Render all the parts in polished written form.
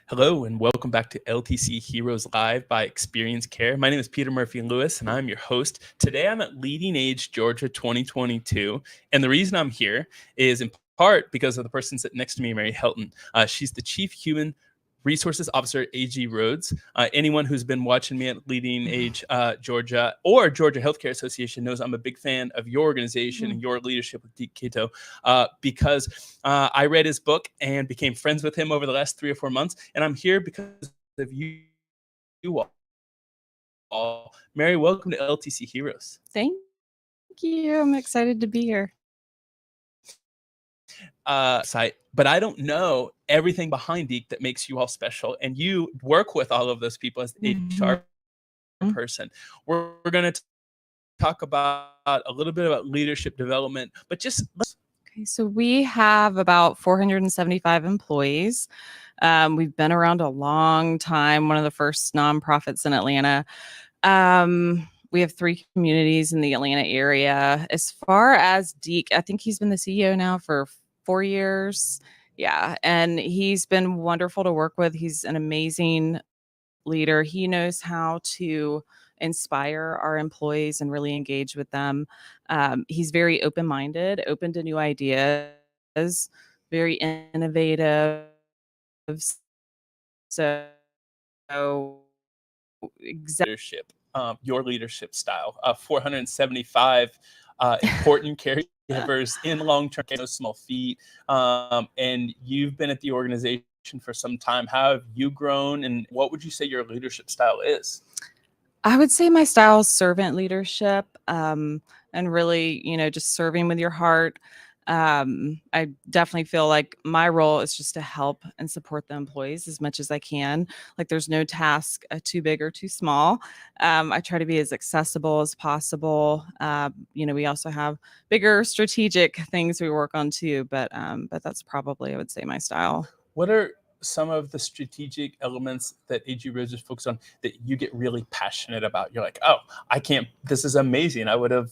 Hello and welcome back to LTC Heroes Live by Experience Care. My name is Peter Murphy Lewis and I'm your host. Today I'm at Leading Age Georgia 2022. And the reason I'm here is in part because of the person sitting next to me, Mary Helton. She's the Chief Human Resources Officer at AG Rhodes. Anyone who's been watching me at Leading Age Georgia or Georgia Healthcare Association knows I'm a big fan of your organization and your leadership with Deep Cato because I read his book and became friends with him over the last 3 or 4 months. And I'm here because of you all. Mary, welcome to LTC Heroes. Thank you. I'm excited to be here. Site, but I don't know everything behind Deke that makes you all special. And you work with all of those people as the HR person. We're going to talk about a little bit about leadership development, but just okay. So we have about 475 employees. We've been around a long time. One of the first nonprofits in Atlanta. We have 3 communities in the Atlanta area. As far as Deke, I think he's been the CEO now for 4 years. Yeah. And he's been wonderful to work with. He's an amazing leader. He knows how to inspire our employees and really engage with them. He's very open-minded, open to new ideas, very innovative. So leadership, your leadership style, 475 important caregivers in long-term care, no small feat. And you've been at the organization for some time. How have you grown, and what would you say your leadership style is? I would say my style is servant leadership, and really, just serving with your heart. I definitely feel like my role is just to help and support the employees as much as I can. Like there's no task too big or too small. I try to be as accessible as possible. We also have bigger strategic things we work on too, but that's probably, I would say, my style. What are some of the strategic elements that AG Rhodes is focused on that you get really passionate about? You're like, oh, this is amazing. I would have,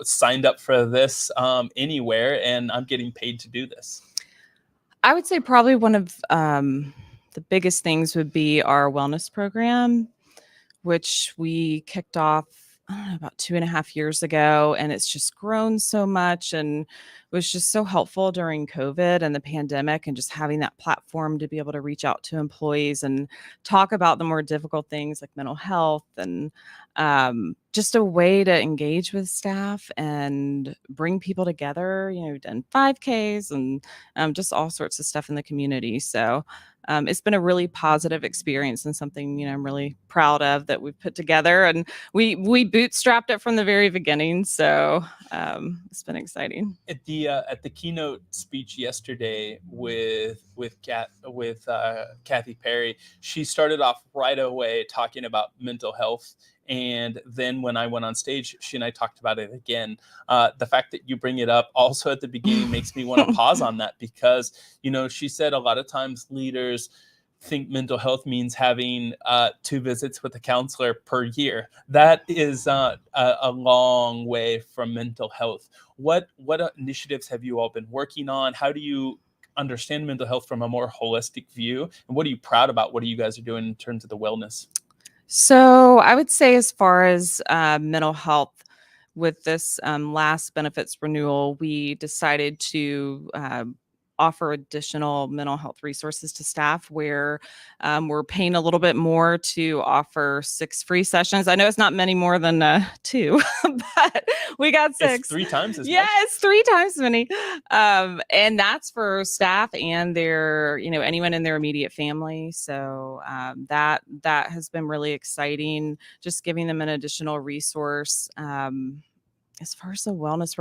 signed up for this anywhere, and I'm getting paid to do this. I would say probably one of the biggest things would be our wellness program, which we kicked off, I don't know, about 2.5 years ago. And it's just grown so much and was just so helpful during COVID and the pandemic, and just having that platform to be able to reach out to employees and talk about the more difficult things like mental health, and just a way to engage with staff and bring people together. We've done 5Ks and just all sorts of stuff in the community. So it's been a really positive experience and something, I'm really proud of that we've put together, and we bootstrapped it from the very beginning. So it's been exciting. At the keynote speech yesterday with Kathy Perry, she started off right away talking about mental health. And then when I went on stage, she and I talked about it again. The fact that you bring it up also at the beginning makes me want to pause on that, because, she said a lot of times leaders think mental health means having 2 visits with a counselor per year. That is a long way from mental health. What initiatives have you all been working on? How do you understand mental health from a more holistic view? And what are you proud about? What are you guys are doing in terms of the wellness? So I would say, as far as mental health, with this last benefits renewal, we decided to offer additional mental health resources to staff, where we're paying a little bit more to offer 6 free sessions. I know it's not many more than 2, but we got 6. It's 3 times as much. Yeah, it's 3 times as many. And that's for staff and their, anyone in their immediate family. So that has been really exciting, just giving them an additional resource. As far as the wellness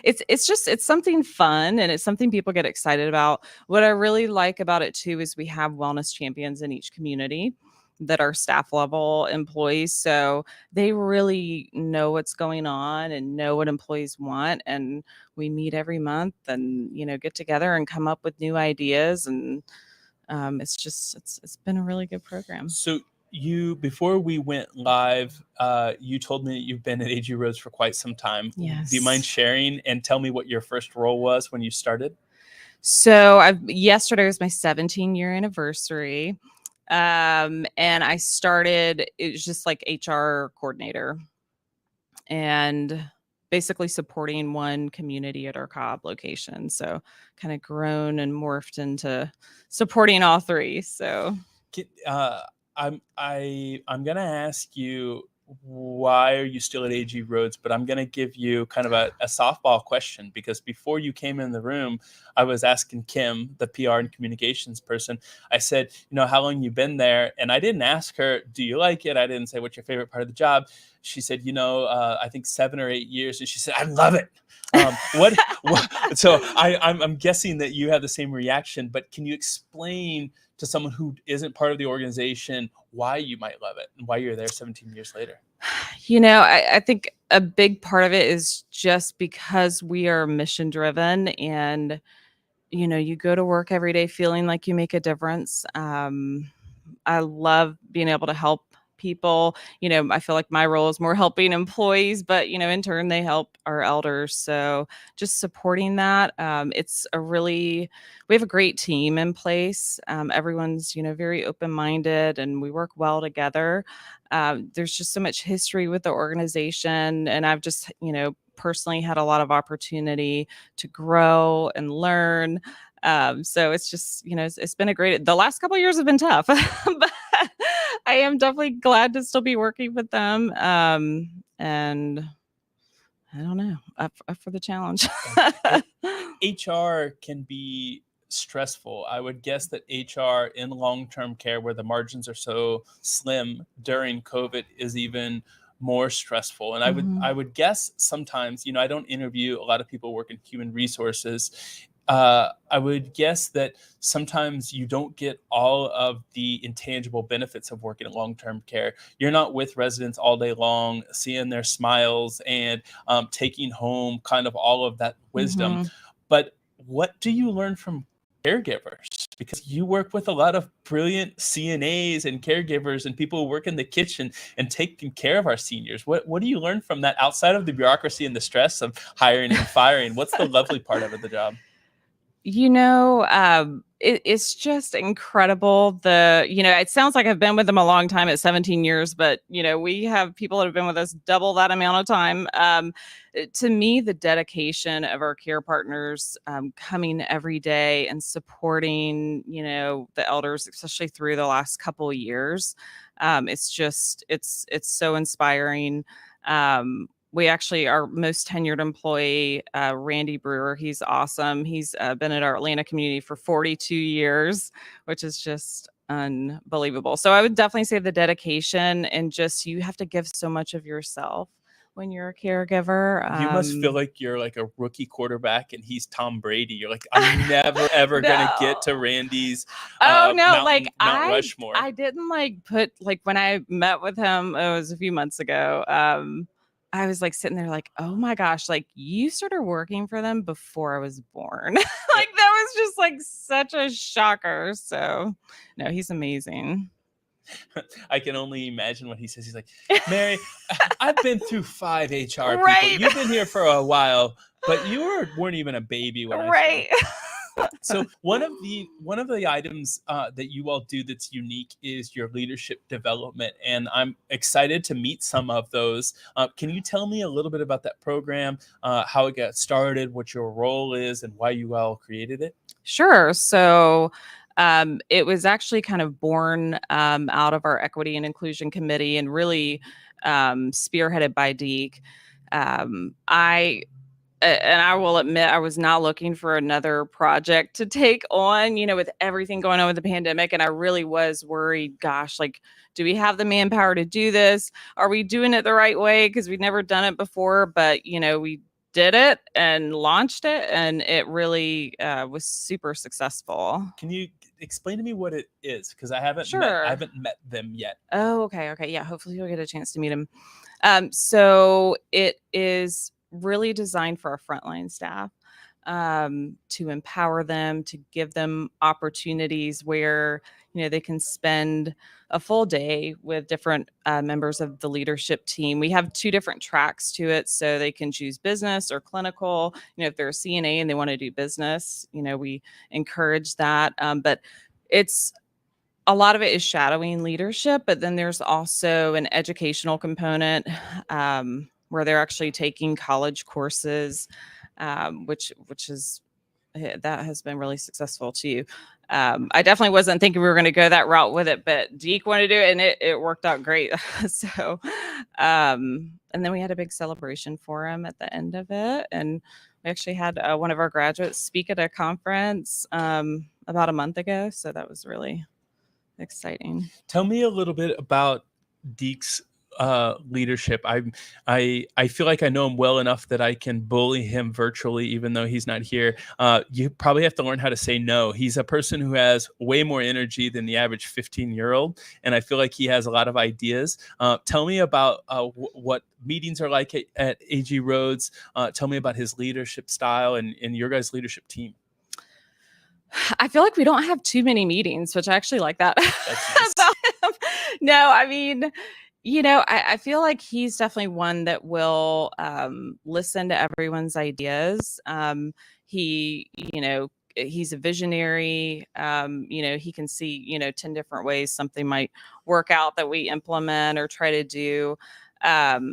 it's something fun, and it's something people get excited about. What I really like about it too is we have wellness champions in each community that are staff level employees. So they really know what's going on and know what employees want. And we meet every month and, get together and come up with new ideas. And it's been a really good program. So before we went live, you told me that you've been at AG Rhodes for quite some time. Yes. Do you mind sharing and tell me what your first role was when you started? So yesterday was my 17-year anniversary. And I started, it was just like HR coordinator and basically supporting one community at our Cobb location. So kind of grown and morphed into supporting all three. So I'm gonna ask you, why are you still at AG Rhodes? But I'm gonna give you kind of a softball question, because before you came in the room, I was asking Kim, the PR and communications person. I said, how long you been there? And I didn't ask her, do you like it? I didn't say, what's your favorite part of the job? She said, I think 7 or 8 years, and she said, I love it. What? So I'm guessing that you have the same reaction. But can you explain to someone who isn't part of the organization why you might love it and why you're there 17 years later? I think a big part of it is just because we are mission driven, and you go to work every day feeling like you make a difference. I love being able to help people. I feel like my role is more helping employees, but in turn they help our elders. So just supporting that. We have a great team in place. Everyone's very open-minded, and we work well together. There's just so much history with the organization, and I've just personally had a lot of opportunity to grow and learn. So it's just, it's been the last couple of years have been tough, but I am definitely glad to still be working with them. And I don't know, up for the challenge. HR can be stressful. I would guess that HR in long-term care, where the margins are so slim during COVID, is even more stressful. And I would guess sometimes, I don't interview a lot of people work in human resources. I would guess that sometimes you don't get all of the intangible benefits of working in long-term care. You're not with residents all day long, seeing their smiles and taking home kind of all of that wisdom. But what do you learn from caregivers? Because you work with a lot of brilliant CNAs and caregivers and people who work in the kitchen and taking care of our seniors. What do you learn from that outside of the bureaucracy and the stress of hiring and firing? What's the lovely part of the job? It's just incredible. It sounds like I've been with them a long time at 17 years, but we have people that have been with us double that amount of time. To me, the dedication of our care partners, coming every day and supporting, the elders, especially through the last couple of years, it's so inspiring. We actually, our most tenured employee, Randy Brewer, he's awesome. He's been at our Atlanta community for 42 years, which is just unbelievable. So I would definitely say the dedication, and just, you have to give so much of yourself when you're a caregiver. You must feel like you're like a rookie quarterback and he's Tom Brady. You're like, I'm never, ever going to get to Randy's Mount Rushmore. I didn't put, when I met with him, it was a few months ago. I was sitting there oh my gosh, you started working for them before I was born. That was just such a shocker. So no, he's amazing. I can only imagine what he says. He's like, Mary, I've been through 5 HR Right. people. You've been here for a while, but you weren't even a baby when I started. So one of the items that you all do that's unique is your leadership development, and I'm excited to meet some of those. Can you tell me a little bit about that program, how it got started, what your role is, and why you all created it? Sure. So it was actually kind of born out of our Equity and Inclusion Committee, and really spearheaded by Deke. I will admit, I was not looking for another project to take on, with everything going on with the pandemic. And I really was worried, gosh, do we have the manpower to do this? Are we doing it the right way? Because we've never done it before, but, we did it and launched it, and it really was super successful. Can you explain to me what it is? Because I haven't met them yet. Oh, okay. Yeah. Hopefully you'll get a chance to meet them. So it is really designed for our frontline staff, to empower them, to give them opportunities where they can spend a full day with different members of the leadership team. We have 2 different tracks to it, so they can choose business or clinical. If they're a CNA and they want to do business, we encourage that. But it's a lot of it is shadowing leadership, but then there's also an educational component where they're actually taking college courses, which is that has been really successful too. I definitely wasn't thinking we were going to go that route with it, but Deke wanted to do it, and it worked out great. So, and then we had a big celebration for him at the end of it, and we actually had one of our graduates speak at a conference about a month ago. So that was really exciting. Tell me a little bit about Deke's leadership. I feel like I know him well enough that I can bully him virtually, even though he's not here. You probably have to learn how to say no. He's a person who has way more energy than the average 15-year-old, and I feel like he has a lot of ideas. Tell me about what meetings are like at AG Rhodes. Tell me about his leadership style and your guys' leadership team. I feel like we don't have too many meetings, which I actually like that That's about him. No, I mean, I feel like he's definitely one that will listen to everyone's ideas. He's a visionary. He can see, 10 different ways something might work out that we implement or try to do. What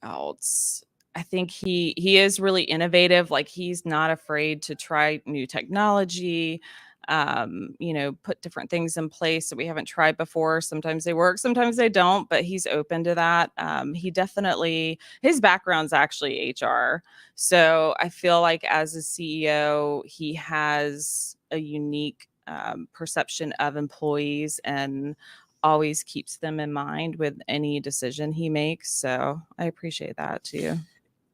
else? I think he is really innovative. Like, he's not afraid to try new technology, put different things in place that we haven't tried before. Sometimes they work, sometimes they don't, but he's open to that. His background's actually HR. So I feel like as a CEO, he has a unique perception of employees and always keeps them in mind with any decision he makes. So I appreciate that too.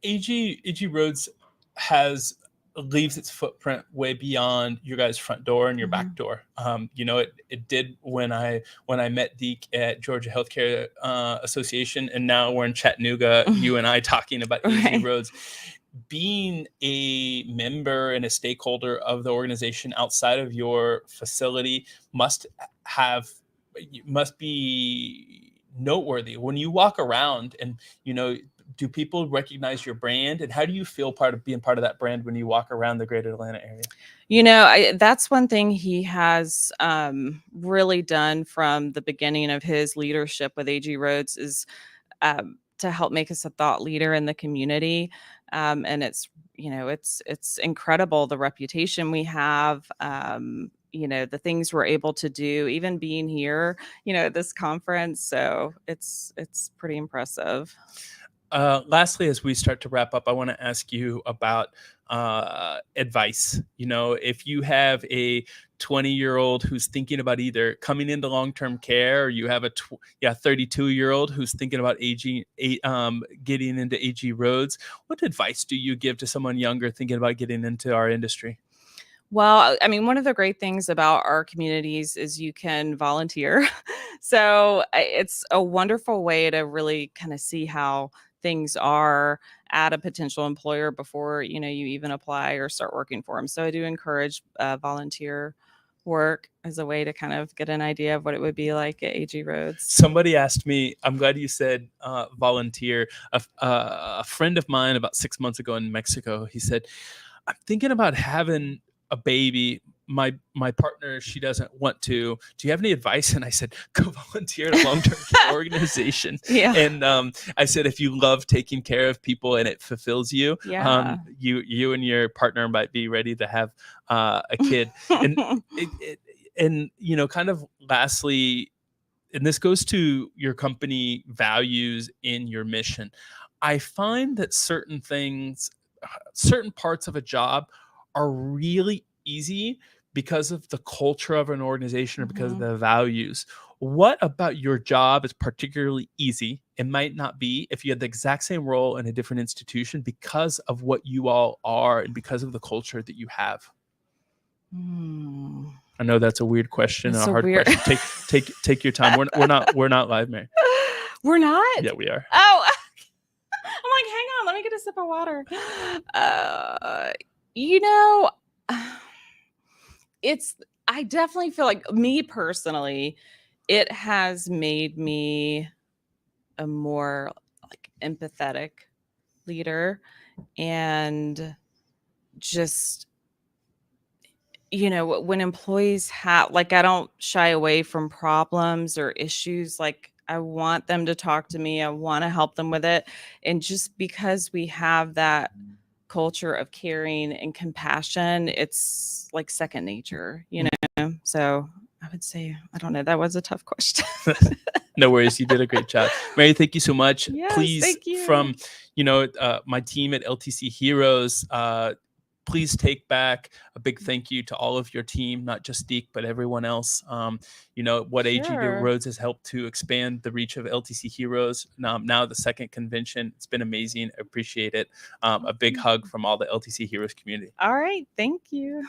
AG Rhodes leaves its footprint way beyond your guys' front door and your back door. It did when I met Deke at Georgia Healthcare Association, and now we're in Chattanooga. You and I talking about AG Rhodes. Being a member and a stakeholder of the organization outside of your facility must be noteworthy when you walk around. And do people recognize your brand, and how do you feel being part of that brand when you walk around the greater Atlanta area? That's one thing he has really done from the beginning of his leadership with AG Rhodes is to help make us a thought leader in the community. And it's incredible, the reputation we have, the things we're able to do, even being here, at this conference. So it's pretty impressive. Lastly, as we start to wrap up, I want to ask you about advice. If you have a 20-year-old who's thinking about either coming into long-term care, or you have a 32-year-old who's thinking about getting into AG Rhodes, what advice do you give to someone younger thinking about getting into our industry? Well, I mean, one of the great things about our communities is you can volunteer. So it's a wonderful way to really kind of see how things are at a potential employer before, you even apply or start working for them. So I do encourage volunteer work as a way to kind of get an idea of what it would be like at AG Rhodes. Somebody asked me, I'm glad you said volunteer. A friend of mine about 6 months ago in Mexico, he said, I'm thinking about having a baby. My partner, she doesn't want to. Do you have any advice? And I said, go volunteer at a long-term care organization. Yeah. And I said, if you love taking care of people and it fulfills you, you and your partner might be ready to have a kid. And kind of lastly, and this goes to your company values in your mission, I find that certain parts of a job are really easy because of the culture of an organization or because of the values. What about your job is particularly easy? It might not be if you had the exact same role in a different institution because of what you all are and because of the culture that you have. I know that's a weird question, a hard question. Take your time. We're not live, Mary. We're not? Yeah, we are. Oh, I'm like, hang on, let me get a sip of water. I definitely feel like, me personally, it has made me a more empathetic leader, and just, you know, when employees have, like, I don't shy away from problems or issues. Like, I want them to talk to me. I want to help them with it. And just because we have that culture of caring and compassion, it's like second nature, you know? So I would say, I don't know. That was a tough question. No worries. You did a great job. Mary, thank you so much. Yes, Please, thank you. from, my team at LTC Heroes, please take back a big thank you to all of your team, not just Deke, but everyone else. What AG Sure. Rhodes has helped to expand the reach of LTC Heroes. Now the second convention. It's been amazing. I appreciate it. A big hug from all the LTC Heroes community. All right. Thank you.